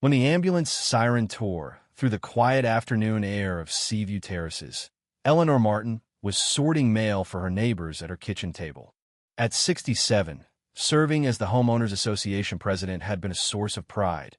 When the ambulance siren tore through the quiet afternoon air of Seaview Terraces, Eleanor Martin was sorting mail for her neighbors at her kitchen table. At 67, serving as the Homeowners Association president had been a source of pride.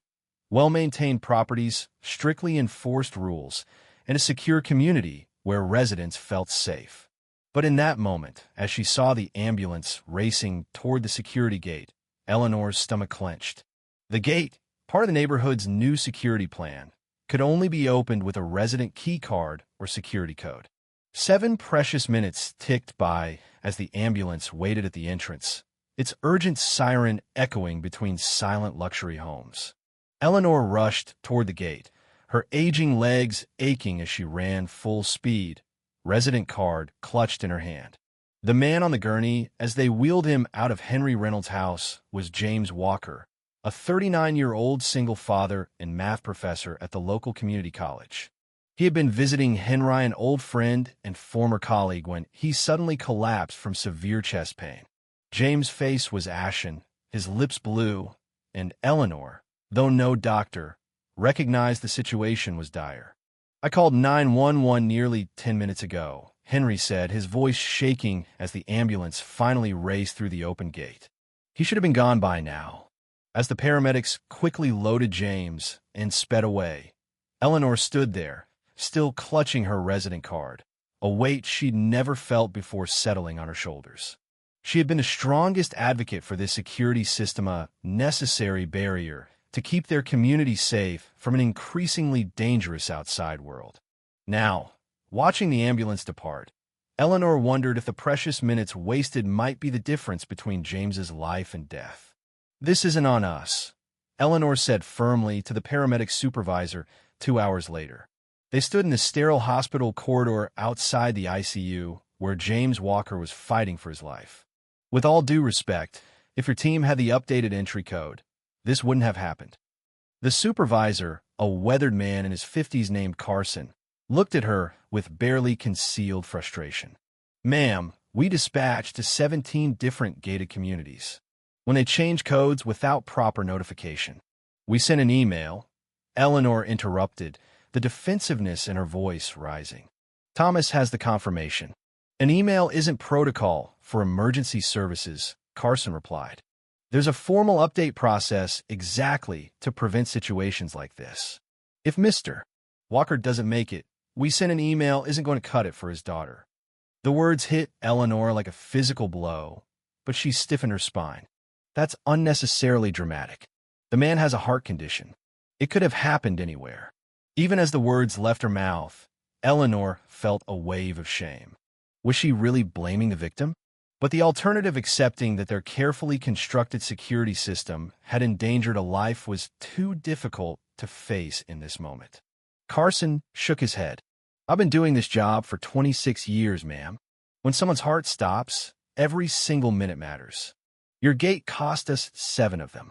Well-maintained properties, strictly enforced rules, and a secure community where residents felt safe. But in that moment, as she saw the ambulance racing toward the security gate, Eleanor's stomach clenched. The gate, part of the neighborhood's new security plan, could only be opened with a resident key card or security code. 7 precious minutes ticked by as the ambulance waited at the entrance, its urgent siren echoing between silent luxury homes. Eleanor rushed toward the gate, her aging legs aching as she ran full speed, resident card clutched in her hand. The man on the gurney, as they wheeled him out of Henry Reynolds' house, was James Walker, a 39-year-old single father and math professor at the local community college. He had been visiting Henry, an old friend and former colleague, when he suddenly collapsed from severe chest pain. James' face was ashen, his lips blue, and Eleanor, though no doctor, recognized the situation was dire. "I called 911 nearly 10 minutes ago," Henry said, his voice shaking as the ambulance finally raced through the open gate. "He should have been gone by now." As the paramedics quickly loaded James and sped away, Eleanor stood there, still clutching her resident card, a weight she'd never felt before settling on her shoulders. She had been the strongest advocate for this security system, a necessary barrier to keep their community safe from an increasingly dangerous outside world. Now, watching the ambulance depart, Eleanor wondered if the precious minutes wasted might be the difference between James's life and death. "This isn't on us," Eleanor said firmly to the paramedic supervisor 2 hours later. They stood in the sterile hospital corridor outside the ICU, where James Walker was fighting for his life. "With all due respect, if your team had the updated entry code, this wouldn't have happened." The supervisor, a weathered man in his 50s named Carson, looked at her with barely concealed frustration. "Ma'am, we dispatched to 17 different gated communities. When they change codes without proper notification, we sent an email," Eleanor interrupted, the defensiveness in her voice rising. "Thomas has the confirmation." "An email isn't protocol for emergency services," Carson replied. "There's a formal update process exactly to prevent situations like this. If Mr. Walker doesn't make it, we send an email isn't going to cut it for his daughter." The words hit Eleanor like a physical blow, but she stiffened her spine. "That's unnecessarily dramatic. The man has a heart condition. It could have happened anywhere." Even as the words left her mouth, Eleanor felt a wave of shame. Was she really blaming the victim? But the alternative, accepting that their carefully constructed security system had endangered a life, was too difficult to face in this moment. Carson shook his head. "I've been doing this job for 26 years, ma'am. When someone's heart stops, every single minute matters. Your gate cost us 7 of them."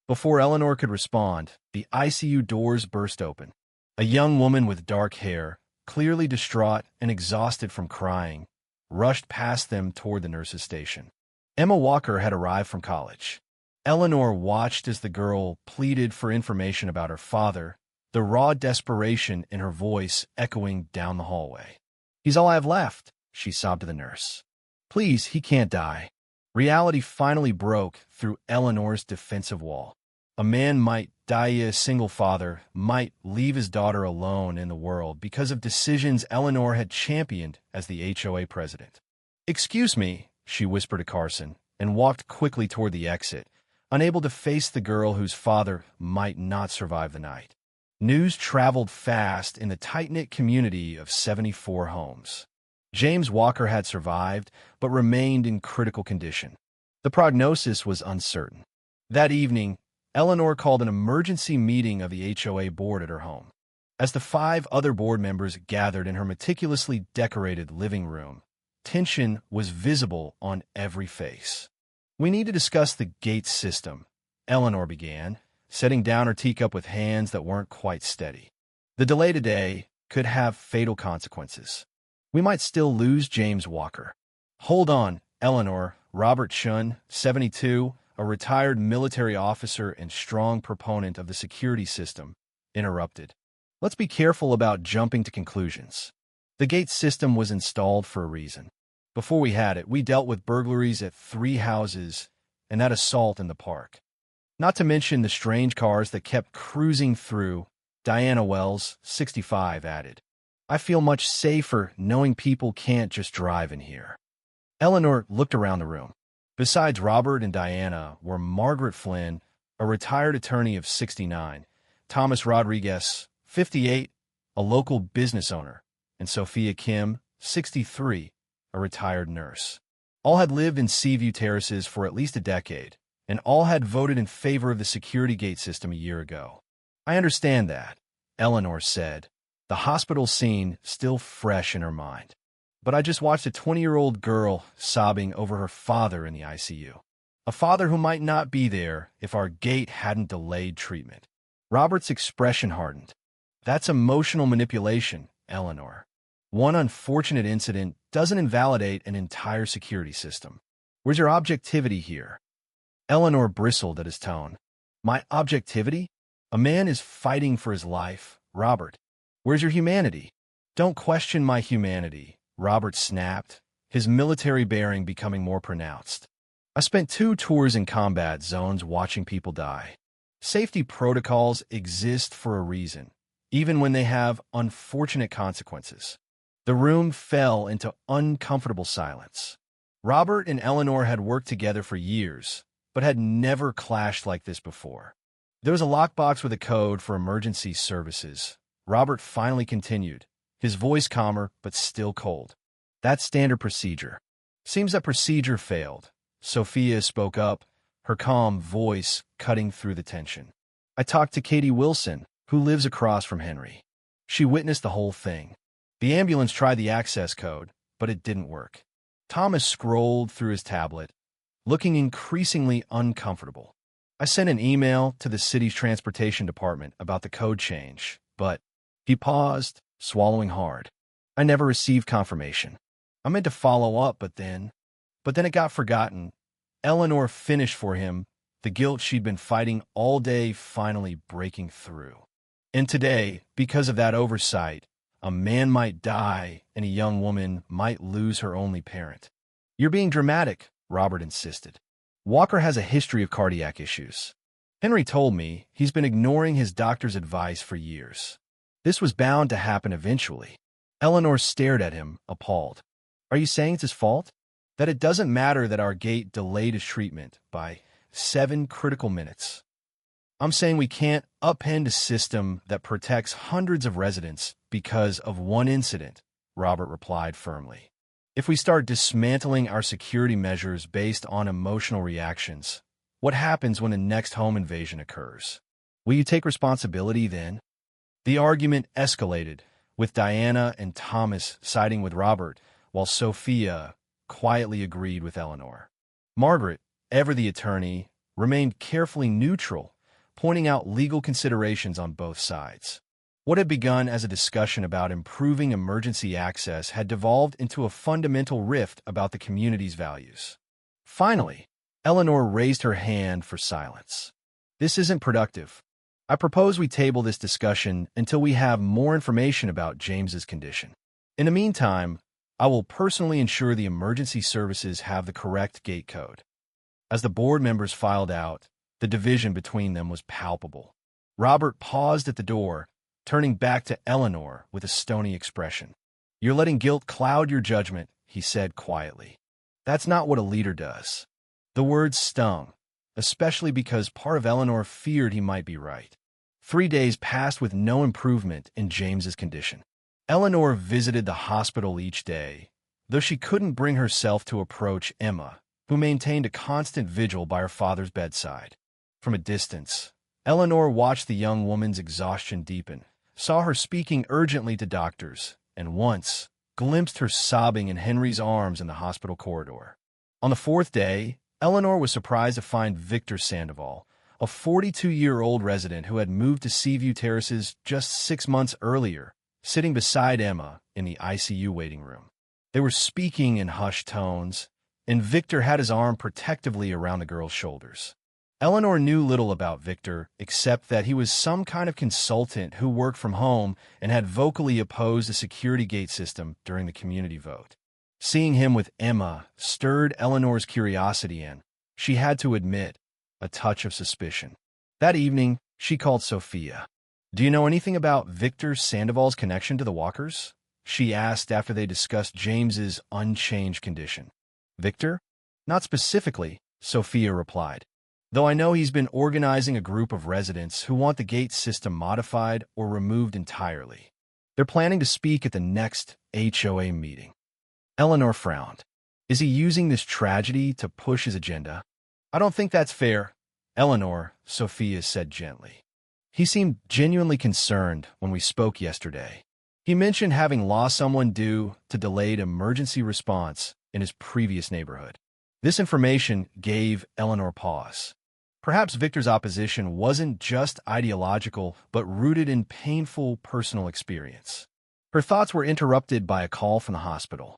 Before Eleanor could respond, the ICU doors burst open. A young woman with dark hair, clearly distraught and exhausted from crying, rushed past them toward the nurse's station. Emma Walker had arrived from college. Eleanor watched as the girl pleaded for information about her father, the raw desperation in her voice echoing down the hallway. "He's all I have left," she sobbed to the nurse. "Please, he can't die." Reality finally broke through Eleanor's defensive wall. A man might die, a single father might leave his daughter alone in the world because of decisions Eleanor had championed as the HOA president. "Excuse me," she whispered to Carson, and walked quickly toward the exit, unable to face the girl whose father might not survive the night. News traveled fast in the tight-knit community of 74 homes. James Walker had survived, but remained in critical condition. The prognosis was uncertain. That evening, Eleanor called an emergency meeting of the HOA board at her home. As the 5 other board members gathered in her meticulously decorated living room, tension was visible on every face. "We need to discuss the gate system," Eleanor began, setting down her teacup with hands that weren't quite steady. "The delay today could have fatal consequences. We might still lose James Walker." "Hold on, Eleanor," Robert Chun, 72, a retired military officer and strong proponent of the security system, interrupted. Let's be careful about jumping to conclusions. The gate system was installed for a reason. Before we had it, we dealt with burglaries at 3 houses and that assault in the park. Not to mention the strange cars that kept cruising through, Diana Wells, 65, added. I feel much safer knowing people can't just drive in here. Eleanor looked around the room. Besides Robert and Diana were Margaret Flynn, a retired attorney of 69, Thomas Rodriguez, 58, a local business owner, and Sophia Kim, 63, a retired nurse. All had lived in Seaview Terraces for at least a decade, and all had voted in favor of the security gate system a year ago. I understand that, Eleanor said, the hospital scene still fresh in her mind. But I just watched a 20-year-old girl sobbing over her father in the ICU. A father who might not be there if our gate hadn't delayed treatment. Robert's expression hardened. That's emotional manipulation, Eleanor. One unfortunate incident doesn't invalidate an entire security system. Where's your objectivity here? Eleanor bristled at his tone. My objectivity? A man is fighting for his life, Robert. Where's your humanity? Don't question my humanity, Robert snapped, his military bearing becoming more pronounced. I spent 2 tours in combat zones watching people die. Safety protocols exist for a reason, even when they have unfortunate consequences. The room fell into uncomfortable silence. Robert and Eleanor had worked together for years, but had never clashed like this before. There was a lockbox with a code for emergency services. Robert finally continued, his voice calmer but still cold. That's standard procedure. Seems that procedure failed. Sophia spoke up, her calm voice cutting through the tension. I talked to Katie Wilson, who lives across from Henry. She witnessed the whole thing. The ambulance tried the access code, but it didn't work. Thomas scrolled through his tablet, looking increasingly uncomfortable. I sent an email to the city's transportation department about the code change, but he paused, swallowing hard. I never received confirmation. I meant to follow up, but then it got forgotten. Eleanor finished for him, the guilt she'd been fighting all day finally breaking through. And today, because of that oversight, a man might die and a young woman might lose her only parent. You're being dramatic, Robert insisted. Walker has a history of cardiac issues. Henry told me he's been ignoring his doctor's advice for years. This was bound to happen eventually. Eleanor stared at him, appalled. Are you saying it's his fault? That it doesn't matter that our gate delayed his treatment by 7 critical minutes? I'm saying we can't upend a system that protects hundreds of residents because of one incident, Robert replied firmly. If we start dismantling our security measures based on emotional reactions, what happens when the next home invasion occurs? Will you take responsibility then? The argument escalated, with Diana and Thomas siding with Robert, while Sophia quietly agreed with Eleanor. Margaret, ever the attorney, remained carefully neutral, pointing out legal considerations on both sides. What had begun as a discussion about improving emergency access had devolved into a fundamental rift about the community's values. Finally, Eleanor raised her hand for silence. This isn't productive. I propose we table this discussion until we have more information about James's condition. In the meantime, I will personally ensure the emergency services have the correct gate code. As the board members filed out, the division between them was palpable. Robert paused at the door, turning back to Eleanor with a stony expression. You're letting guilt cloud your judgment, he said quietly. That's not what a leader does. The words stung, especially because part of Eleanor feared he might be right. 3 days passed with no improvement in James's condition. Eleanor visited the hospital each day, though she couldn't bring herself to approach Emma, who maintained a constant vigil by her father's bedside. From a distance, Eleanor watched the young woman's exhaustion deepen, saw her speaking urgently to doctors, and once glimpsed her sobbing in Henry's arms in the hospital corridor. On the 4th day, Eleanor was surprised to find Victor Sandoval, a 42-year-old resident who had moved to Seaview Terraces just 6 months earlier, sitting beside Emma in the ICU waiting room. They were speaking in hushed tones, and Victor had his arm protectively around the girl's shoulders. Eleanor knew little about Victor, except that he was some kind of consultant who worked from home and had vocally opposed the security gate system during the community vote. Seeing him with Emma stirred Eleanor's curiosity and, she had to admit, a touch of suspicion. That evening, she called Sophia. "Do you know anything about Victor Sandoval's connection to the Walkers?" she asked after they discussed James's unchanged condition. "Victor? Not specifically," Sophia replied. "Though I know he's been organizing a group of residents who want the gate system modified or removed entirely. They're planning to speak at the next HOA meeting." Eleanor frowned. "Is he using this tragedy to push his agenda?" "I don't think that's fair, Eleanor," Sophia said gently. "He seemed genuinely concerned when we spoke yesterday. He mentioned having lost someone due to delayed emergency response in his previous neighborhood." This information gave Eleanor pause. Perhaps Victor's opposition wasn't just ideological, but rooted in painful personal experience. Her thoughts were interrupted by a call from the hospital.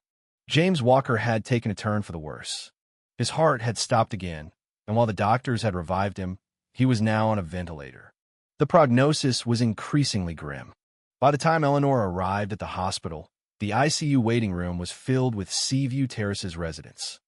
James Walker had taken a turn for the worse. His heart had stopped again, and while the doctors had revived him, he was now on a ventilator. The prognosis was increasingly grim. By the time Eleanor arrived at the hospital, the ICU waiting room was filled with Seaview Terrace's residents.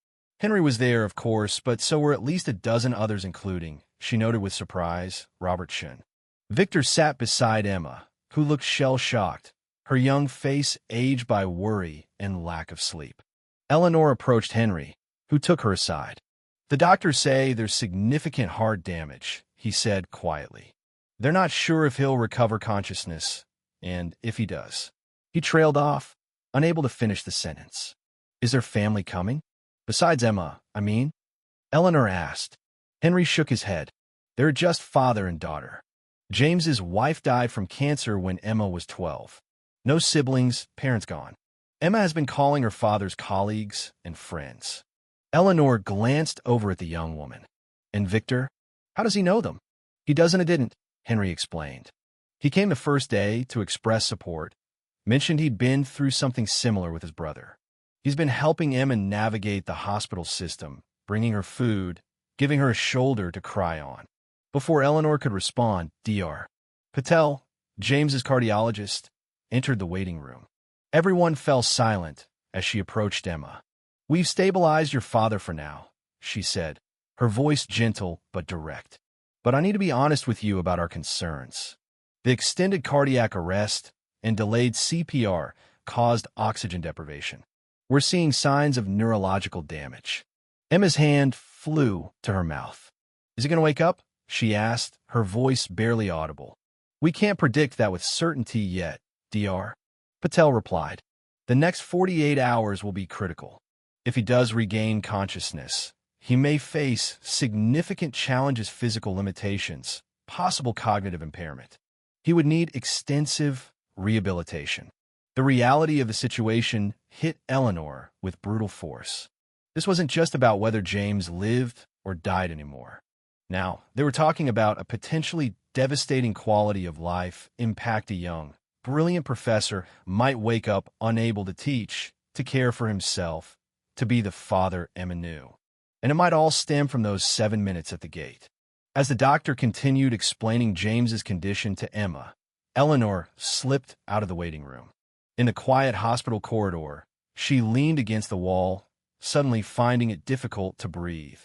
Henry was there, of course, but so were at least a dozen others, including, she noted with surprise, Robert Shin. Victor sat beside Emma, who looked shell-shocked, her young face aged by worry and lack of sleep. Eleanor approached Henry, who took her aside. "The doctors say there's significant heart damage," he said quietly. "They're not sure if he'll recover consciousness, and if he does." He trailed off, unable to finish the sentence. "Is their family coming? Besides Emma, I mean?" Eleanor asked. Henry shook his head. "They're just father and daughter. James's wife died from cancer when Emma was 12. No siblings, parents gone. Emma has been calling her father's colleagues and friends." Eleanor glanced over at the young woman. "And Victor? How does he know them?" "He doesn't and didn't," Henry explained. "He came the first day to express support, mentioned he'd been through something similar with his brother. He's been helping Emma navigate the hospital system, bringing her food, giving her a shoulder to cry on." Before Eleanor could respond, Dr. Patel, James's cardiologist, entered the waiting room. Everyone fell silent as she approached Emma. "We've stabilized your father for now," she said, her voice gentle but direct. "But I need to be honest with you about our concerns. The extended cardiac arrest and delayed CPR caused oxygen deprivation. We're seeing signs of neurological damage." Emma's hand flew to her mouth. "Is he going to wake up?" she asked, her voice barely audible. "We can't predict that with certainty yet," Dr. Patel replied. "The next 48 hours will be critical. If he does regain consciousness, he may face significant challenges, physical limitations, possible cognitive impairment. He would need extensive rehabilitation." The reality of the situation hit Eleanor with brutal force. This wasn't just about whether James lived or died anymore. Now, they were talking about a potentially devastating quality of life impact. A young, brilliant professor might wake up unable to teach, to care for himself, to be the father Emma knew. And it might all stem from those 7 minutes at the gate. As the doctor continued explaining James's condition to Emma, Eleanor slipped out of the waiting room. In the quiet hospital corridor, she leaned against the wall, suddenly finding it difficult to breathe.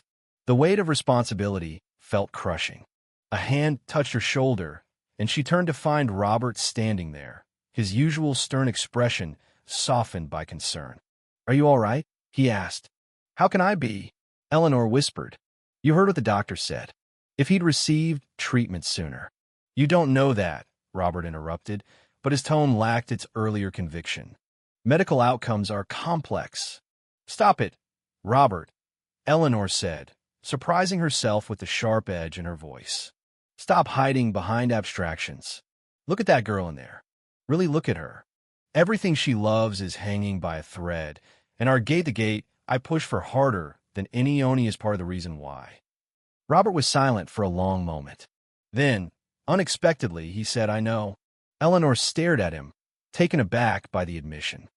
The weight of responsibility felt crushing. A hand touched her shoulder, and she turned to find Robert standing there, his usual stern expression softened by concern. "Are you all right?" he asked. "How can I be?" Eleanor whispered. "You heard what the doctor said. If he'd received treatment sooner." "You don't know that," Robert interrupted, but his tone lacked its earlier conviction. "Medical outcomes are complex." "Stop it, Robert," Eleanor said, surprising herself with the sharp edge in her voice. "Stop hiding behind abstractions. Look at that girl in there. Really look at her. Everything she loves is hanging by a thread, and our gate-to-gate I push for harder than any only is part of the reason why." Robert was silent for a long moment. Then, unexpectedly, he said, "I know." Eleanor stared at him, taken aback by the admission.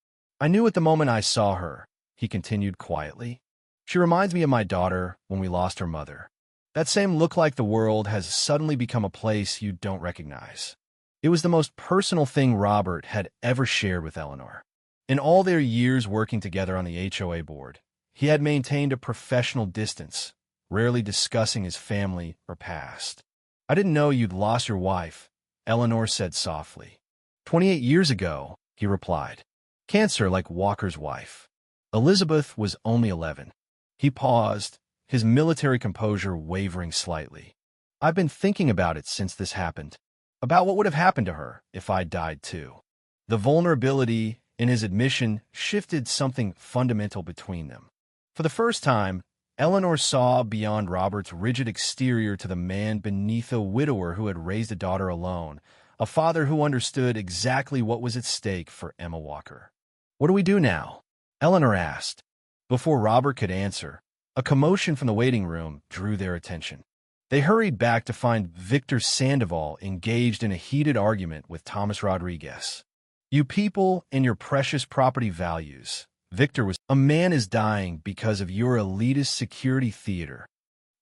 "I knew at the moment I saw her," he continued quietly. She reminds me of my daughter when we lost her mother. That same look like the world has suddenly become a place you don't recognize. It was the most personal thing Robert had ever shared with Eleanor. In all their years working together on the HOA board, he had maintained a professional distance, rarely discussing his family or past. "I didn't know you'd lost your wife," Eleanor said softly. 28 years ago, he replied. "Cancer like Walker's wife. Elizabeth was only 11. He paused, his military composure wavering slightly. "I've been thinking about it since this happened, about what would have happened to her if I died too." The vulnerability in his admission shifted something fundamental between them. For the first time, Eleanor saw beyond Robert's rigid exterior to the man beneath a widower who had raised a daughter alone, a father who understood exactly what was at stake for Emma Walker. "What do we do now?" Eleanor asked. Before Robert could answer, a commotion from the waiting room drew their attention. They hurried back to find Victor Sandoval engaged in a heated argument with Thomas Rodriguez. "You people and your precious property values," Victor was. "A man is dying because of your elitist security theater.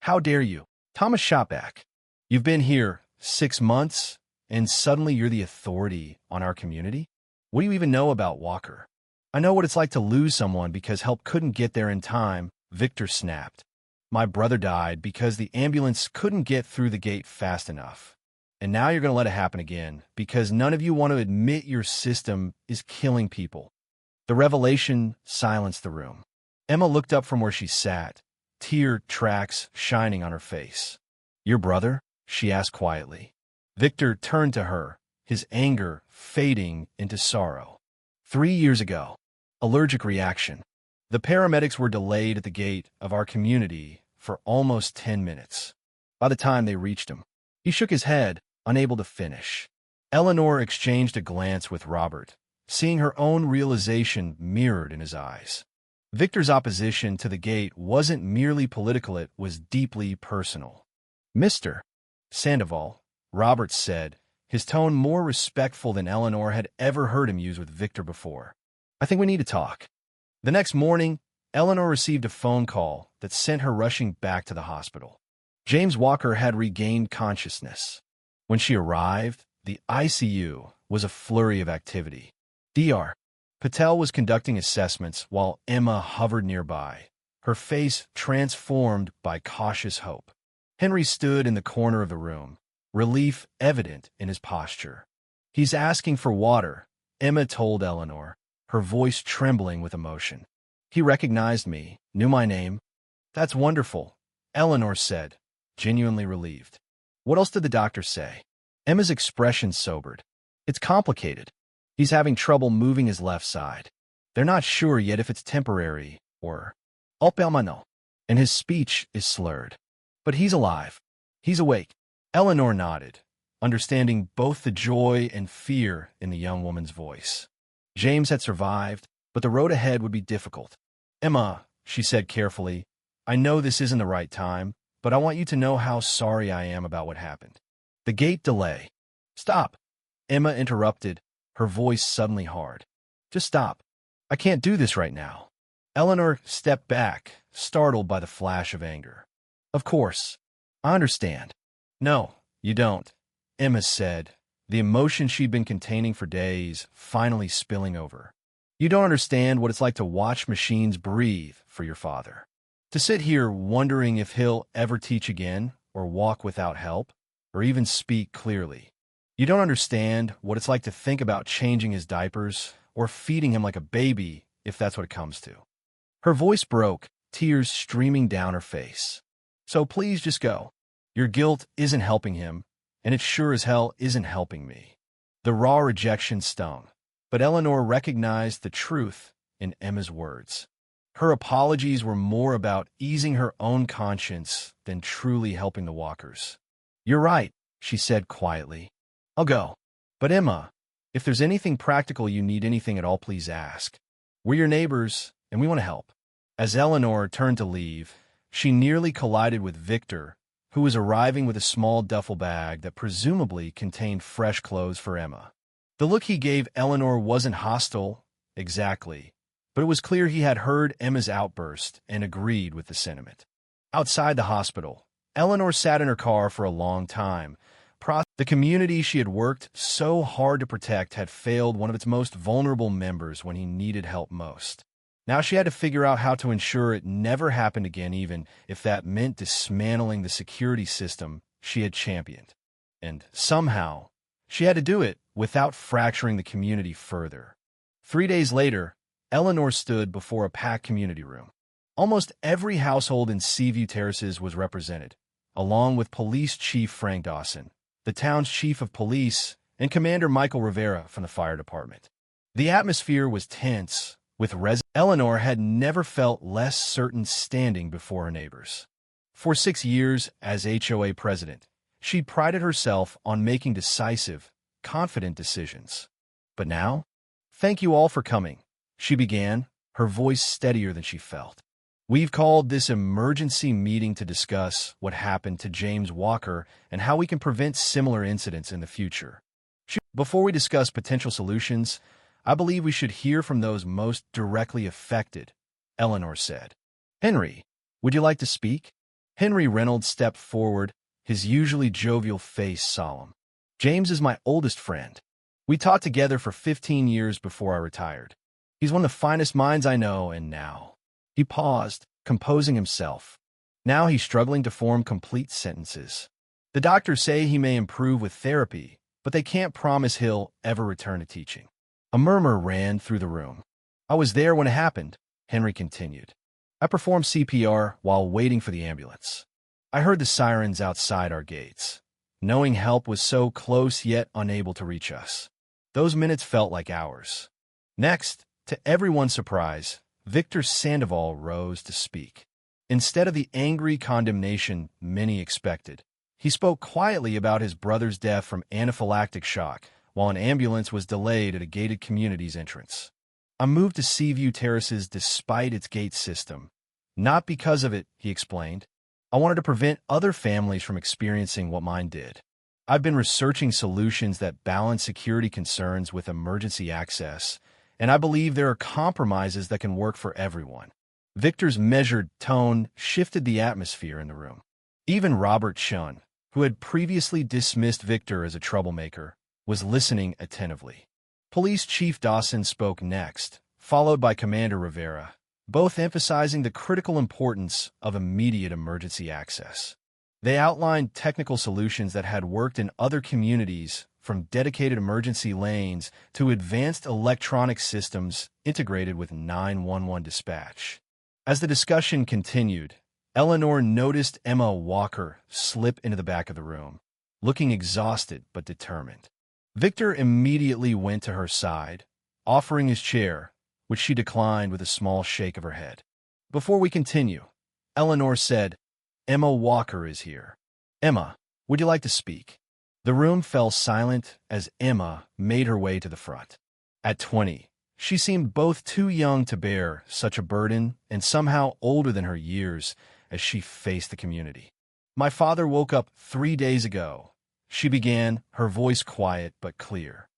How dare you?" Thomas shot back. "You've been here 6 months, and suddenly you're the authority on our community? What do you even know about Walker?" "I know what it's like to lose someone because help couldn't get there in time," Victor snapped. "My brother died because the ambulance couldn't get through the gate fast enough. And now you're going to let it happen again because none of you want to admit your system is killing people." The revelation silenced the room. Emma looked up from where she sat, tear tracks shining on her face. "Your brother?" she asked quietly. Victor turned to her, his anger fading into sorrow. 3 years ago. Allergic reaction. The paramedics were delayed at the gate of our community for almost 10 minutes. By the time they reached him, he shook his head, unable to finish. Eleanor exchanged a glance with Robert, seeing her own realization mirrored in his eyes. Victor's opposition to the gate wasn't merely political, it was deeply personal. "Mr. Sandoval," Robert said, his tone more respectful than Eleanor had ever heard him use with Victor before. "I think we need to talk." The next morning, Eleanor received a phone call that sent her rushing back to the hospital. James Walker had regained consciousness. When she arrived, the ICU was a flurry of activity. Dr. Patel was conducting assessments while Emma hovered nearby, her face transformed by cautious hope. Henry stood in the corner of the room, relief evident in his posture. "He's asking for water," Emma told Eleanor, her voice trembling with emotion. "He recognized me, knew my name." "That's wonderful," Eleanor said, genuinely relieved. "What else did the doctor say?" Emma's expression sobered. "It's complicated. He's having trouble moving his left side. They're not sure yet if it's temporary or permanent, and his speech is slurred. But he's alive. He's awake." Eleanor nodded, understanding both the joy and fear in the young woman's voice. James had survived, but the road ahead would be difficult. "Emma," she said carefully, "I know this isn't the right time, but I want you to know how sorry I am about what happened." The gate delay. "Stop," Emma interrupted, her voice suddenly hard. "Just stop. I can't do this right now." Eleanor stepped back, startled by the flash of anger. "Of course. I understand." "No, you don't," Emma said, the emotion she'd been containing for days finally spilling over. "You don't understand what it's like to watch machines breathe for your father. To sit here wondering if he'll ever teach again, or walk without help, or even speak clearly. You don't understand what it's like to think about changing his diapers or feeding him like a baby, if that's what it comes to." Her voice broke, tears streaming down her face. "So please just go. Your guilt isn't helping him, and it sure as hell isn't helping me." The raw rejection stung, but Eleanor recognized the truth in Emma's words. Her apologies were more about easing her own conscience than truly helping the Walkers. "You're right," she said quietly. "I'll go. But Emma, if there's anything practical you need, anything at all, please ask. We're your neighbors, and we want to help." As Eleanor turned to leave, she nearly collided with Victor, who was arriving with a small duffel bag that presumably contained fresh clothes for Emma. The look he gave Eleanor wasn't hostile, exactly. but it was clear he had heard Emma's outburst and agreed with the sentiment. Outside the hospital, Eleanor sat in her car for a long time. The community she had worked so hard to protect had failed one of its most vulnerable members when he needed help most. Now she had to figure out how to ensure it never happened again, even if that meant dismantling the security system she had championed. And somehow, she had to do it without fracturing the community further. 3 days later, Eleanor stood before a packed community room. Almost every household in Seaview Terraces was represented, along with Police Chief Frank Dawson, the town's chief of police, and Commander Michael Rivera from the fire department. The atmosphere was tense, with Eleanor had never felt less certain standing before her neighbors. For 6 years as HOA president, she prided herself on making decisive, confident decisions. But now, "Thank you all for coming," she began, her voice steadier than she felt. "We've called this emergency meeting to discuss what happened to James Walker and how we can prevent similar incidents in the future. Before we discuss potential solutions, I believe we should hear from those most directly affected," Eleanor said. "Henry, would you like to speak?" Henry Reynolds stepped forward, his usually jovial face solemn. "James is my oldest friend. We taught together for 15 years before I retired. He's one of the finest minds I know, and now—" He paused, composing himself. Now he's struggling to form complete sentences. "The doctors say he may improve with therapy, but they can't promise he'll ever return to teaching." A murmur ran through the room. "I was there when it happened," Henry continued. "I performed CPR while waiting for the ambulance. I heard the sirens outside our gates, knowing help was so close yet unable to reach us. Those minutes felt like hours." Next, to everyone's surprise, Victor Sandoval rose to speak. Instead of the angry condemnation many expected, he spoke quietly about his brother's death from anaphylactic shock while an ambulance was delayed at a gated community's entrance. "I moved to Seaview Terraces despite its gate system. Not because of it," he explained. "I wanted to prevent other families from experiencing what mine did. I've been researching solutions that balance security concerns with emergency access, and I believe there are compromises that can work for everyone." Victor's measured tone shifted the atmosphere in the room. Even Robert Chun, who had previously dismissed Victor as a troublemaker, was listening attentively. Police Chief Dawson spoke next, followed by Commander Rivera, both emphasizing the critical importance of immediate emergency access. They outlined technical solutions that had worked in other communities, from dedicated emergency lanes to advanced electronic systems integrated with 911 dispatch. As the discussion continued, Eleanor noticed Emma Walker slip into the back of the room, looking exhausted but determined. Victor immediately went to her side, offering his chair, which she declined with a small shake of her head. "Before we continue," Eleanor said, "Emma Walker is here. Emma, would you like to speak?" The room fell silent as Emma made her way to the front. At 20, she seemed both too young to bear such a burden and somehow older than her years as she faced the community. "My father woke up 3 days ago," she began, her voice quiet but clear.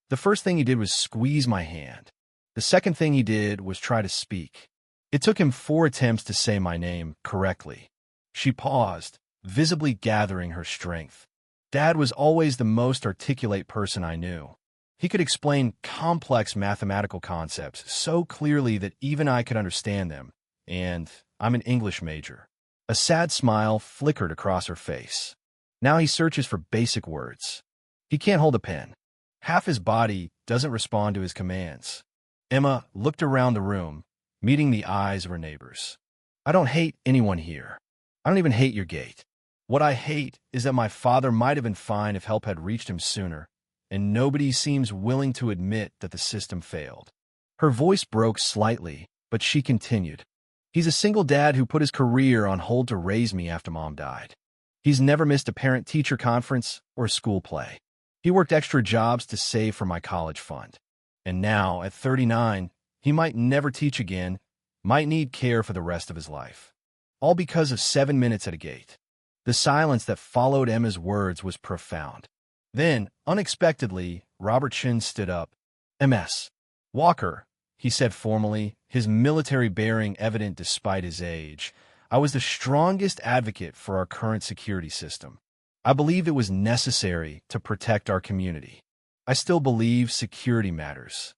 "The first thing he did was squeeze my hand. The second thing he did was try to speak. It took him 4 attempts to say my name correctly." She paused, visibly gathering her strength. "Dad was always the most articulate person I knew. He could explain complex mathematical concepts so clearly that even I could understand them, and I'm an English major." A sad smile flickered across her face. "Now he searches for basic words. He can't hold a pen. Half his body doesn't respond to his commands." Emma looked around the room, meeting the eyes of her neighbors. "I don't hate anyone here. I don't even hate your gate. What I hate is that my father might have been fine if help had reached him sooner, and nobody seems willing to admit that the system failed." Her voice broke slightly, but she continued. "He's a single dad who put his career on hold to raise me after Mom died. He's never missed a parent-teacher conference or a school play. He worked extra jobs to save for my college fund. And now, at 39, he might never teach again, might need care for the rest of his life. All because of 7 minutes at a gate." The silence that followed Emma's words was profound. Then, unexpectedly, Robert Chin stood up. "MS. Walker," he said formally, his military bearing evident despite his age. I was the strongest advocate for our current security system. I believe it was necessary to protect our community. I still believe security matters.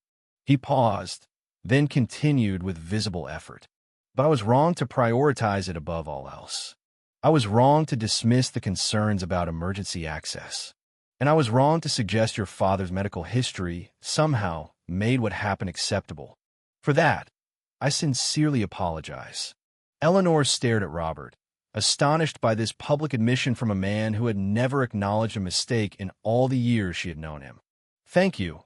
He paused, then continued with visible effort. But I was wrong to prioritize it above all else. I was wrong to dismiss the concerns about emergency access. And I was wrong to suggest your father's medical history somehow made what happened acceptable. For that, I sincerely apologize. Eleanor stared at Robert, astonished by this public admission from a man who had never acknowledged a mistake in all the years she had known him. "Thank you,"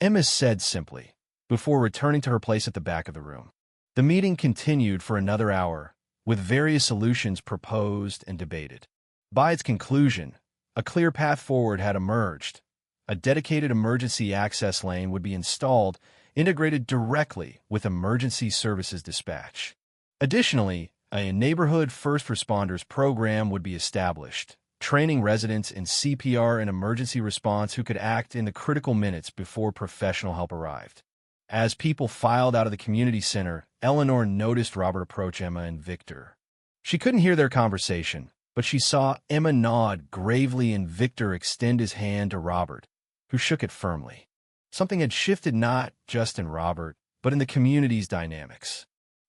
Emma said simply, before returning to her place at the back of the room. The meeting continued for another hour, with various solutions proposed and debated. By its conclusion, a clear path forward had emerged. A dedicated emergency access lane would be installed, integrated directly with emergency services dispatch. Additionally, a neighborhood first responders program would be established, training residents in CPR and emergency response who could act in the critical minutes before professional help arrived. As people filed out of the community center, Eleanor noticed Robert approach Emma and Victor. She couldn't hear their conversation, but she saw Emma nod gravely and Victor extend his hand to Robert, who shook it firmly. Something had shifted not just in Robert, but in the community's dynamics.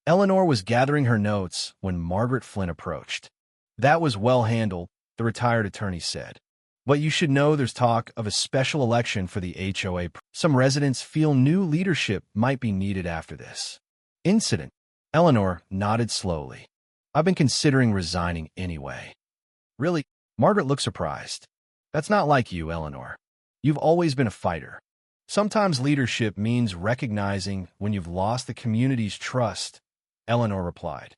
Eleanor was gathering her notes when Margaret Flynn approached. "That was well handled," the retired attorney said. "But you should know there's talk of a special election for the HOA. Some residents feel new leadership might be needed after this incident." Eleanor nodded slowly. "I've been considering resigning anyway." "Really?" Margaret looked surprised. "That's not like you, Eleanor. You've always been a fighter. Sometimes leadership means recognizing when you've lost the community's trust," Eleanor replied.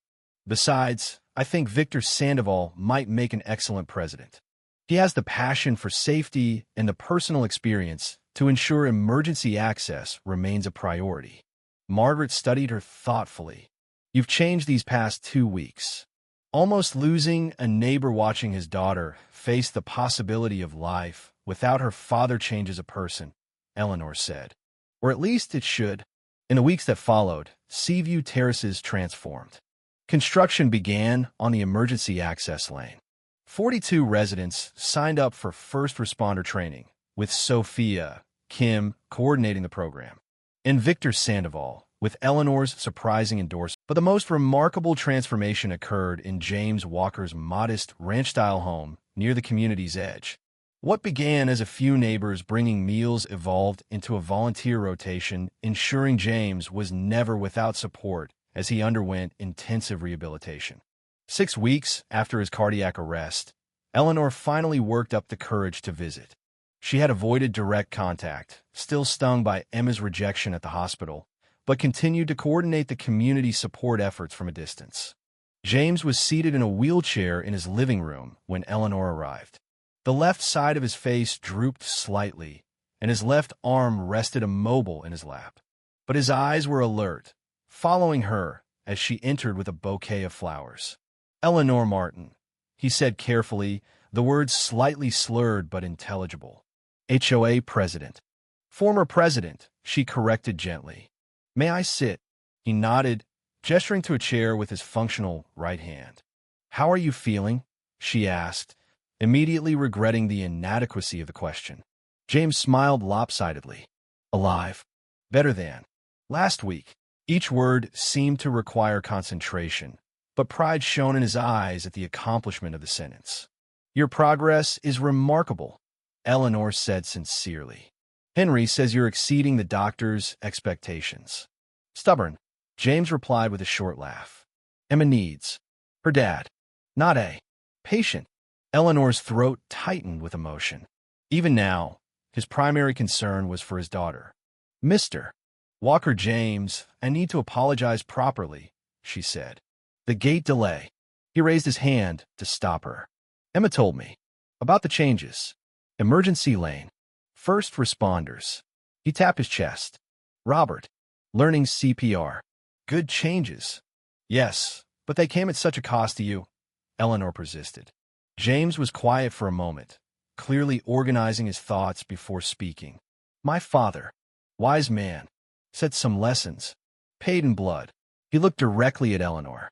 "Besides, I think Victor Sandoval might make an excellent president. He has the passion for safety and the personal experience to ensure emergency access remains a priority." Margaret studied her thoughtfully. "You've changed these past 2 weeks. Almost losing a neighbor watching his daughter face the possibility of life without her father change as a person," Eleanor said. "Or at least it should." In the weeks that followed, Seaview Terraces transformed. Construction began on the emergency access lane. 42 residents signed up for first responder training, with Sophia, Kim coordinating the program, and Victor Sandoval, with Eleanor's surprising endorsement. But the most remarkable transformation occurred in James Walker's modest ranch-style home near the community's edge. What began as a few neighbors bringing meals evolved into a volunteer rotation, ensuring James was never without support as he underwent intensive rehabilitation. 6 weeks after his cardiac arrest, Eleanor finally worked up the courage to visit. She had avoided direct contact, still stung by Emma's rejection at the hospital, but continued to coordinate the community support efforts from a distance. James was seated in a wheelchair in his living room when Eleanor arrived. The left side of his face drooped slightly, and his left arm rested immobile in his lap. But his eyes were alert, following her as she entered with a bouquet of flowers. "Eleanor Martin," he said carefully, the words slightly slurred but intelligible. "HOA president." "Former president," she corrected gently. "May I sit?" He nodded, gesturing to a chair with his functional right hand. "How are you feeling?" she asked, immediately regretting the inadequacy of the question. James smiled lopsidedly. "Alive. Better than last week." Each word seemed to require concentration, but pride shone in his eyes at the accomplishment of the sentence. "Your progress is remarkable," Eleanor said sincerely. "Henry says you're exceeding the doctor's expectations." "Stubborn," James replied with a short laugh. "Emma needs her dad, not a patient." Eleanor's throat tightened with emotion. Even now, his primary concern was for his daughter. "Mr. Walker James, I need to apologize properly," she said. "The gate delay." He raised his hand to stop her. "Emma told me about the changes. Emergency lane. First responders." He tapped his chest. "Robert. Learning CPR. Good changes." "Yes, but they came at such a cost to you," Eleanor persisted. James was quiet for a moment, clearly organizing his thoughts before speaking. "My father, wise man, said some lessons paid in blood. He looked directly at Eleanor.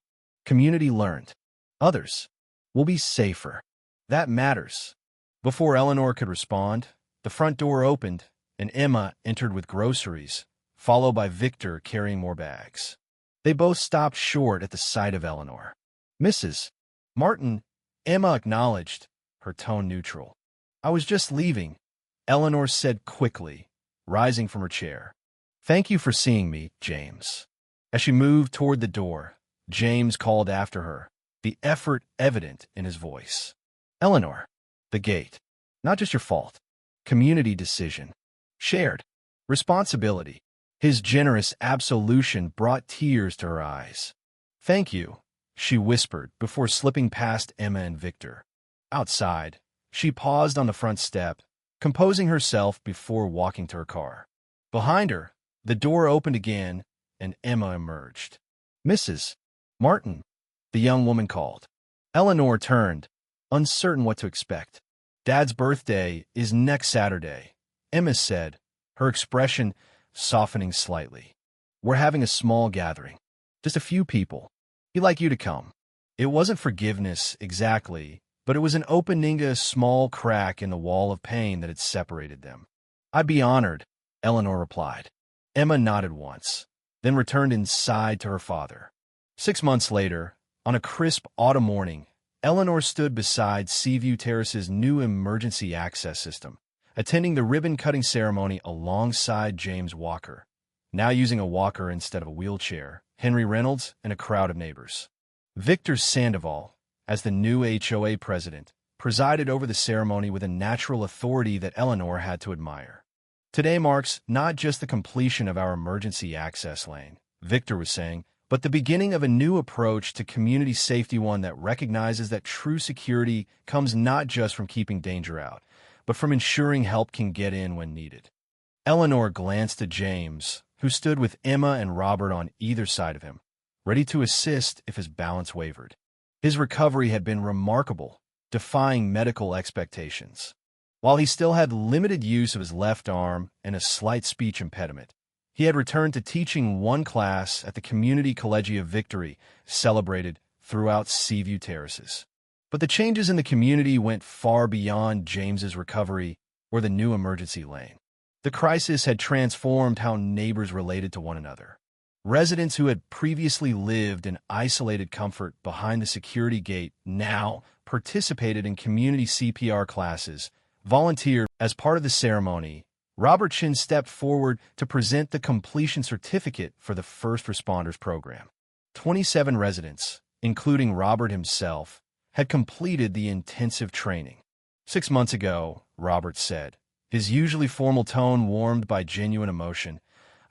Community learned. Others will be safer. That matters. Before Eleanor could respond, the front door opened, and Emma entered with groceries, followed by Victor carrying more bags. They both stopped short at the sight of Eleanor. Mrs. Martin, Emma acknowledged, her tone neutral. I was just leaving, Eleanor said quickly, rising from her chair. Thank you for seeing me, James. As she moved toward the door, James called after her, the effort evident in his voice. Eleanor, the gate. Not just your fault. Community decision. Shared responsibility. His generous absolution brought tears to her eyes. Thank you, she whispered before slipping past Emma and Victor. Outside, she paused on the front step, composing herself before walking to her car. Behind her, the door opened again, and Emma emerged. Mrs. Martin, the young woman called. Eleanor turned, uncertain what to expect. Dad's birthday is next Saturday, Emma said, her expression softening slightly. We're having a small gathering. Just a few people. He'd like you to come. It wasn't forgiveness exactly, but it was an opening to a small crack in the wall of pain that had separated them. I'd be honored, Eleanor replied. Emma nodded once, then returned inside to her father. 6 months later, on a crisp autumn morning, Eleanor stood beside Seaview Terrace's new emergency access system, attending the ribbon-cutting ceremony alongside James Walker, now using a walker instead of a wheelchair, Henry Reynolds, and a crowd of neighbors. Victor Sandoval, as the new HOA president, presided over the ceremony with a natural authority that Eleanor had to admire. Today marks not just the completion of our emergency access lane, Victor was saying, but the beginning of a new approach to community safety, one that recognizes that true security comes not just from keeping danger out, but from ensuring help can get in when needed. Eleanor glanced at James, who stood with Emma and Robert on either side of him, ready to assist if his balance wavered. His recovery had been remarkable, defying medical expectations. While he still had limited use of his left arm and a slight speech impediment, he had returned to teaching one class at the Community Collegiate Victory, celebrated throughout Seaview Terraces. But the changes in the community went far beyond James's recovery or the new emergency lane. The crisis had transformed how neighbors related to one another. Residents who had previously lived in isolated comfort behind the security gate now participated in community CPR classes, volunteered. As part of the ceremony, Robert Chin stepped forward to present the completion certificate for the First Responders Program. 27 residents, including Robert himself, had completed the intensive training. 6 months ago, Robert said, his usually formal tone warmed by genuine emotion,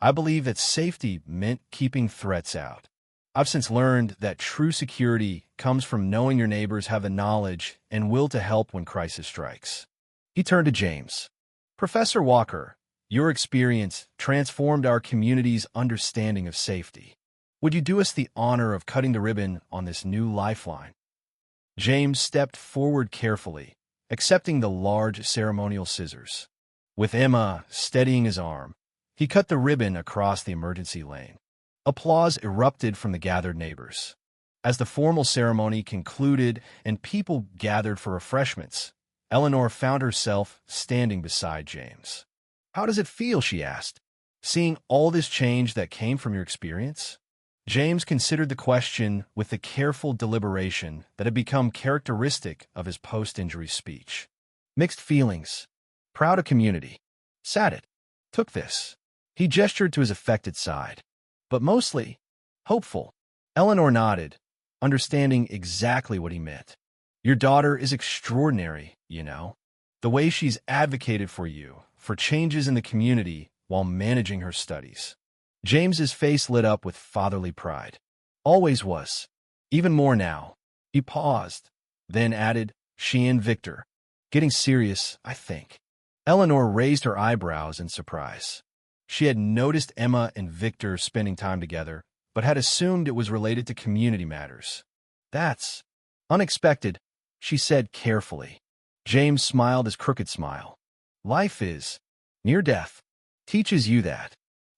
I believe that safety meant keeping threats out. I've since learned that true security comes from knowing your neighbors have the knowledge and will to help when crisis strikes. He turned to James. Professor Walker, your experience transformed our community's understanding of safety. Would you do us the honor of cutting the ribbon on this new lifeline? James stepped forward carefully, accepting the large ceremonial scissors. With Emma steadying his arm, he cut the ribbon across the emergency lane. Applause erupted from the gathered neighbors. As the formal ceremony concluded and people gathered for refreshments, Eleanor found herself standing beside James. How does it feel, she asked, seeing all this change that came from your experience? James considered the question with the careful deliberation that had become characteristic of his post-injury speech. Mixed feelings. Proud of community. Saddened. Took this. He gestured to his affected side. But mostly, hopeful. Eleanor nodded, understanding exactly what he meant. Your daughter is extraordinary, you know. The way she's advocated for you, for changes in the community while managing her studies. James's face lit up with fatherly pride. Always was. Even more now. He paused, then added, she and Victor. Getting serious, I think. Eleanor raised her eyebrows in surprise. She had noticed Emma and Victor spending time together, but had assumed it was related to community matters. That's unexpected, she said carefully. James smiled his crooked smile. Life is, near death, teaches you that.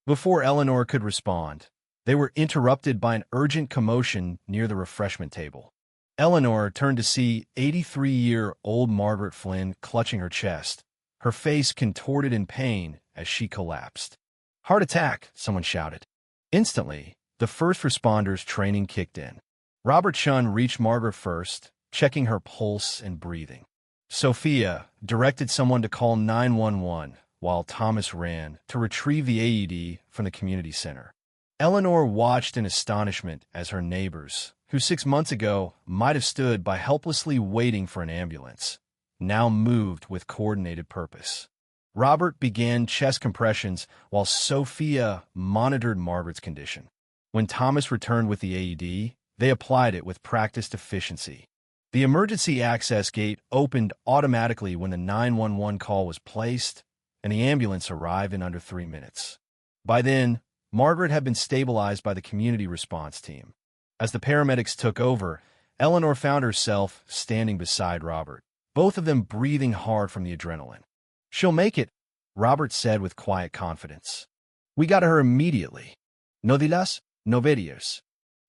Before Eleanor could respond, They were interrupted by an urgent commotion near the refreshment table. Eleanor turned to see 83-year-old Margaret Flynn clutching her chest, her face contorted in pain as she collapsed. "Heart attack," someone shouted. Instantly, the first responders' training kicked in. Robert Chun reached Margaret first, checking her pulse and breathing. Sophia directed someone to call 911, while Thomas ran to retrieve the AED from the community center. Eleanor watched in astonishment as her neighbors, who 6 months ago might have stood by helplessly waiting for an ambulance, now moved with coordinated purpose. Robert began chest compressions while Sophia monitored Margaret's condition. When Thomas returned with the AED, they applied it with practiced efficiency. The emergency access gate opened automatically when the 911 call was placed, and the ambulance arrived in under 3 minutes. By then, Margaret had been stabilized by the community response team. As the paramedics took over, Eleanor found herself standing beside Robert, both of them breathing hard from the adrenaline. "She'll make it," Robert said with quiet confidence. "We got her immediately. No dilas, no verias."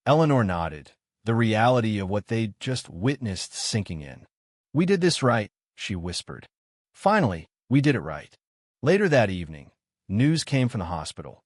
Eleanor nodded, the reality of what they'd just witnessed sinking in. "We did this right," she whispered. "Finally, we did it right." Later that evening, news came from the hospital.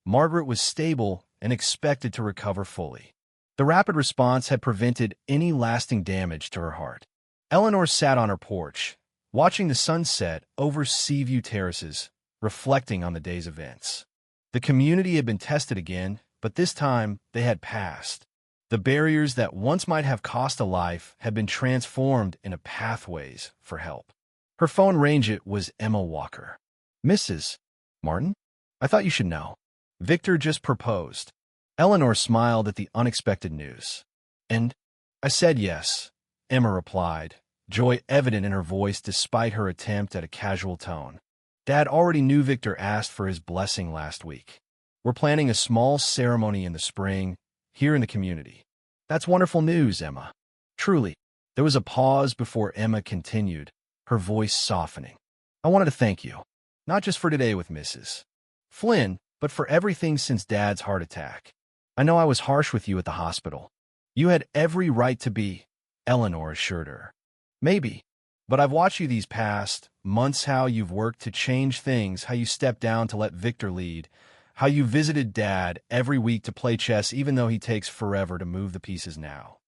Margaret was stable and expected to recover fully. The rapid response had prevented any lasting damage to her heart. Eleanor sat on her porch, watching the sunset over Seaview Terraces, reflecting on the day's events. The community had been tested again, but this time they had passed. The barriers that once might have cost a life had been transformed into pathways for help. Her phone rang. Was Emma Walker. "Mrs. Martin? I thought you should know. Victor just proposed." Eleanor smiled at the unexpected news. "And?" "I said yes," Emma replied, joy evident in her voice despite her attempt at a casual tone. "Dad already knew Victor asked for his blessing last week. We're planning a small ceremony in the spring, here in the community." "That's wonderful news, Emma. Truly." There was a pause before Emma continued, her voice softening. "I wanted to thank you, not just for today with Mrs. Flynn, but for everything since Dad's heart attack. I know I was harsh with you at the hospital. You had every right to be," Eleanor assured her. "Maybe, but I've watched you these past months, how you've worked to change things, how you stepped down to let Victor lead, how you visited Dad every week to play chess even though he takes forever to move the pieces now."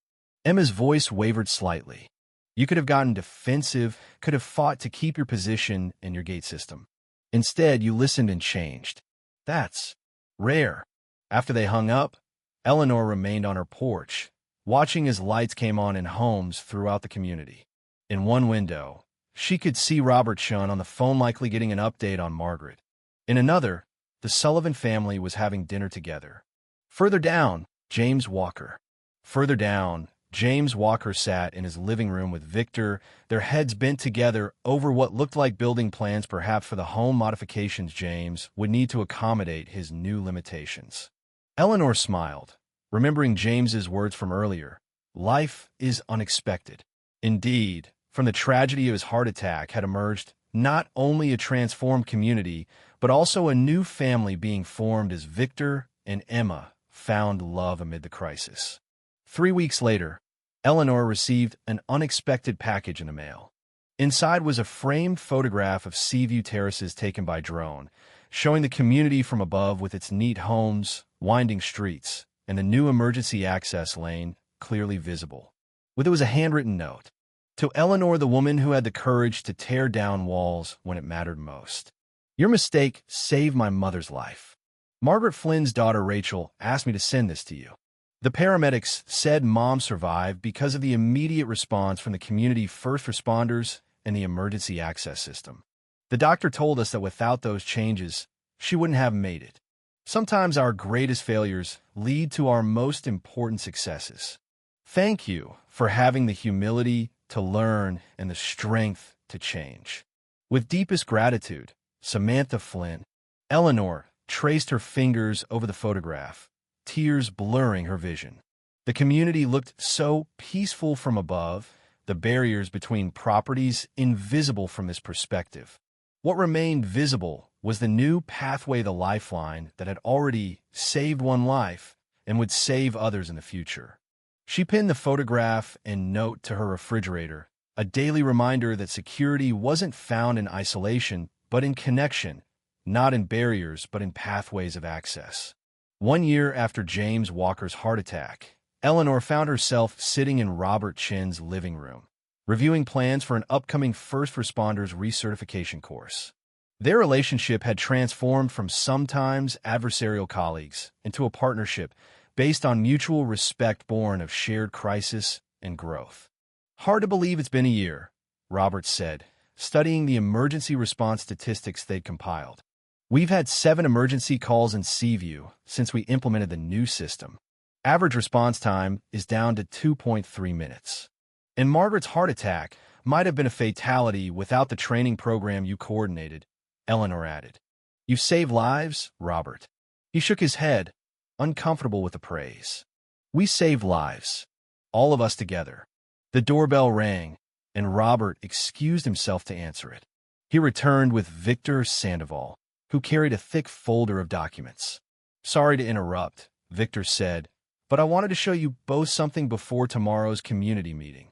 Emma's voice wavered slightly. "You could have gotten defensive, could have fought to keep your position in your gate system. Instead, you listened and changed. That's rare." After they hung up, Eleanor remained on her porch, watching as lights came on in homes throughout the community. In one window, she could see Robert Chun on the phone, likely getting an update on Margaret. In another, the Sullivan family was having dinner together. Further down, James Walker. Further down, James Walker sat in his living room with Victor, their heads bent together over what looked like building plans, perhaps for the home modifications James would need to accommodate his new limitations. Eleanor smiled, remembering James's words from earlier. Life is unexpected. Indeed, from the tragedy of his heart attack had emerged not only a transformed community, but also a new family being formed as Victor and Emma found love amid the crisis. 3 weeks later, Eleanor received an unexpected package in the mail. Inside was a framed photograph of Seaview Terraces taken by drone, showing the community from above with its neat homes, winding streets, and the new emergency access lane clearly visible. With it was a handwritten note. To Eleanor, the woman who had the courage to tear down walls when it mattered most. "Your mistake saved my mother's life. Margaret Flynn's daughter Rachel asked me to send this to you. The paramedics said Mom survived because of the immediate response from the community first responders and the emergency access system. The doctor told us that without those changes, she wouldn't have made it. Sometimes our greatest failures lead to our most important successes. Thank you for having the humility to learn and the strength to change. With deepest gratitude, Samantha Flynn." Eleanor traced her fingers over the photograph, tears blurring her vision. The community looked so peaceful from above, the barriers between properties invisible from this perspective. What remained visible was the new pathway, the lifeline that had already saved one life and would save others in the future. She pinned the photograph and note to her refrigerator, a daily reminder that security wasn't found in isolation, but in connection, not in barriers, but in pathways of access. 1 year after James Walker's heart attack, Eleanor found herself sitting in Robert Chin's living room, reviewing plans for an upcoming first responders recertification course. Their relationship had transformed from sometimes adversarial colleagues into a partnership based on mutual respect born of shared crisis and growth. "Hard to believe it's been a year," Robert said, studying the emergency response statistics they'd compiled. "We've had 7 emergency calls in Seaview since we implemented the new system. Average response time is down to 2.3 minutes. And Margaret's heart attack might have been a fatality without the training program you coordinated," Eleanor added. "You've saved lives, Robert." He shook his head, uncomfortable with the praise. "We saved lives. All of us together." The doorbell rang, and Robert excused himself to answer it. He returned with Victor Sandoval, who carried a thick folder of documents. "Sorry to interrupt," Victor said, "but I wanted to show you both something before tomorrow's community meeting."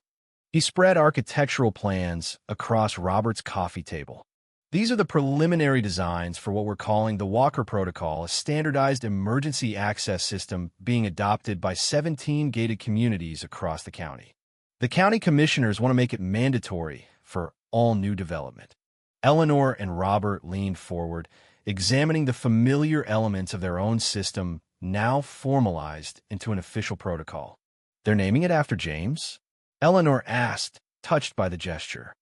He spread architectural plans across Robert's coffee table. "These are the preliminary designs for what we're calling the Walker Protocol, a standardized emergency access system being adopted by 17 gated communities across the county. The county commissioners want to make it mandatory for all new development." Eleanor and Robert leaned forward, examining the familiar elements of their own system now formalized into an official protocol. "They're naming it after James?" Eleanor asked, touched by the gesture.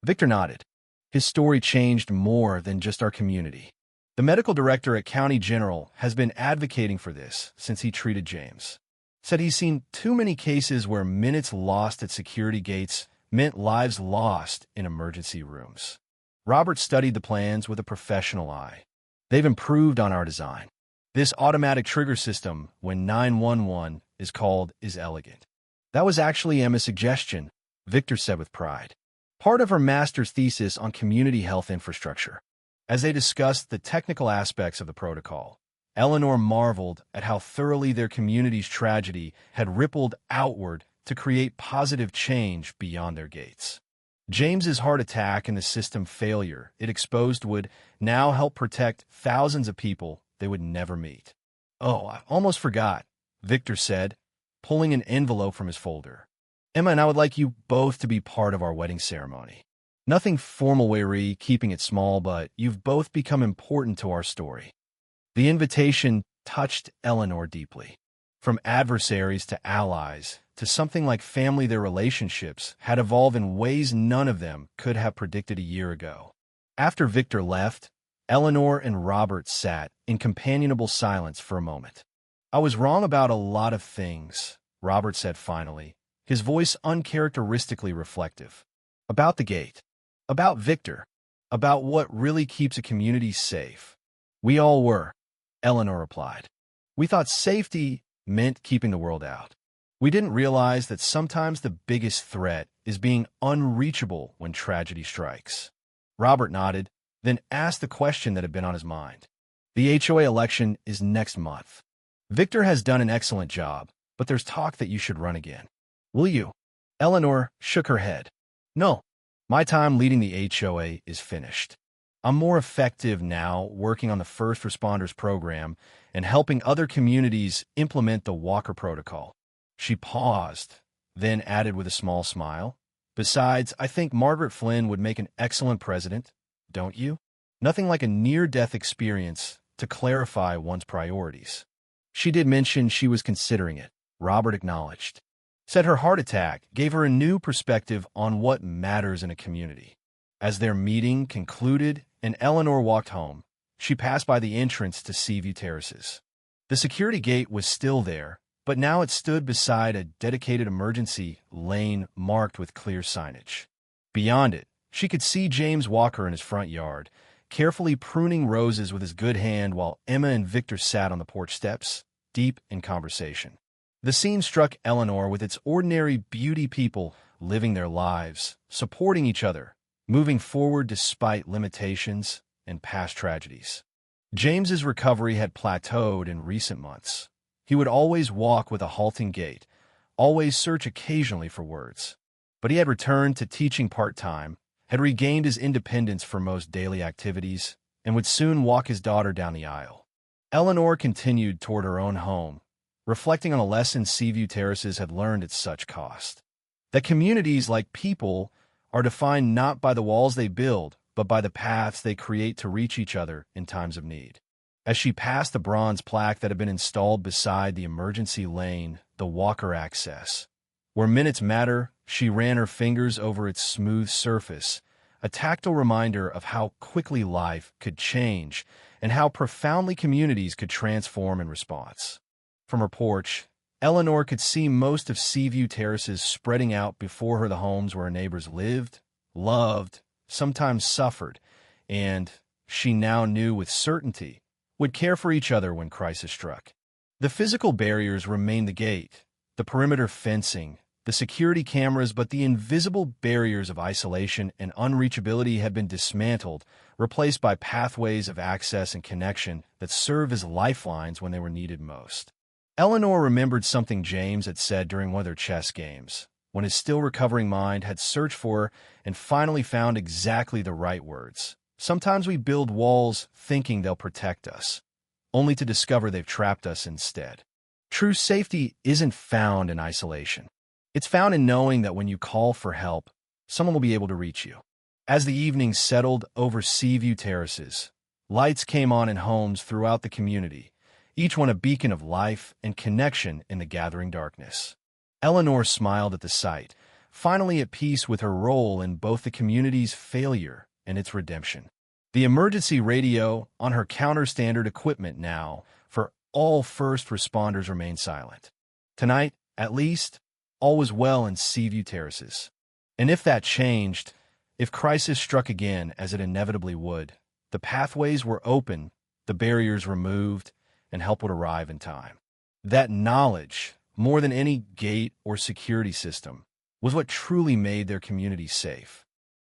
Victor nodded. "His story changed more than just our community. The medical director at County General has been advocating for this since he treated James. Said he's seen too many cases where minutes lost at security gates meant lives lost in emergency rooms." Robert studied the plans with a professional eye. "They've improved on our design. This automatic trigger system, when 911 is called, is elegant." "That was actually Emma's suggestion," Victor said with pride. "Part of her master's thesis on community health infrastructure." As they discussed the technical aspects of the protocol, Eleanor marveled at how thoroughly their community's tragedy had rippled outward to create positive change beyond their gates. James's heart attack and the system failure it exposed would now help protect thousands of people they would never meet. "Oh, I almost forgot," Victor said, pulling an envelope from his folder. "Emma and I would like you both to be part of our wedding ceremony. Nothing formal, we're keeping it small, but you've both become important to our story." The invitation touched Eleanor deeply. From adversaries to allies to something like family, their relationships had evolved in ways none of them could have predicted a year ago. After Victor left, Eleanor and Robert sat in companionable silence for a moment. "I was wrong about a lot of things," Robert said finally, his voice uncharacteristically reflective. "About the gate. About Victor. About what really keeps a community safe." "We all were," Eleanor replied. "We thought safety meant keeping the world out. We didn't realize that sometimes the biggest threat is being unreachable when tragedy strikes." Robert nodded, then asked the question that had been on his mind. "The HOA election is next month. Victor has done an excellent job, but there's talk that you should run again. Will you?" Eleanor shook her head. "No, my time leading the HOA is finished. I'm more effective now working on the first responders program and helping other communities implement the Walker Protocol." She paused, then added with a small smile, "Besides, I think Margaret Flynn would make an excellent president, don't you? Nothing like a near-death experience to clarify one's priorities." "She did mention she was considering it," Robert acknowledged. "Said her heart attack gave her a new perspective on what matters in a community." As their meeting concluded and Eleanor walked home, she passed by the entrance to Seaview Terraces. The security gate was still there, but now it stood beside a dedicated emergency lane marked with clear signage. Beyond it, she could see James Walker in his front yard, carefully pruning roses with his good hand while Emma and Victor sat on the porch steps, deep in conversation. The scene struck Eleanor with its ordinary beauty, people living their lives, supporting each other, moving forward despite limitations and past tragedies. James's recovery had plateaued in recent months, He would always walk with a halting gait, always search occasionally for words. But he had returned to teaching part-time, had regained his independence for most daily activities, and would soon walk his daughter down the aisle. Eleanor continued toward her own home, reflecting on a lesson Seaview Terraces had learned at such cost. That communities, like people, are defined not by the walls they build, but by the paths they create to reach each other in times of need. As she passed the bronze plaque that had been installed beside the emergency lane, the walker access, where minutes matter, she ran her fingers over its smooth surface, a tactile reminder of how quickly life could change and how profoundly communities could transform in response. From her porch, Eleanor could see most of Seaview Terraces spreading out before her, the homes where her neighbors lived, loved, sometimes suffered, and, she now knew with certainty, would care for each other when crisis struck. The physical barriers remained: the gate, the perimeter fencing, the security cameras, but the invisible barriers of isolation and unreachability had been dismantled, replaced by pathways of access and connection that serve as lifelines when they were needed most. Eleanor remembered something James had said during one of their chess games, when his still-recovering mind had searched for and finally found exactly the right words. Sometimes we build walls thinking they'll protect us, only to discover they've trapped us instead. True safety isn't found in isolation. It's found in knowing that when you call for help, someone will be able to reach you. As the evening settled over Seaview Terraces, lights came on in homes throughout the community, each one a beacon of life and connection in the gathering darkness. Eleanor smiled at the sight, finally at peace with her role in both the community's failure and its redemption. The emergency radio on her counter-standard equipment now, for all first responders, remained silent. Tonight, at least, all was well in Seaview Terraces. And if that changed, if crisis struck again, as it inevitably would, the pathways were open, the barriers removed, and help would arrive in time. That knowledge, more than any gate or security system, was what truly made their community safe.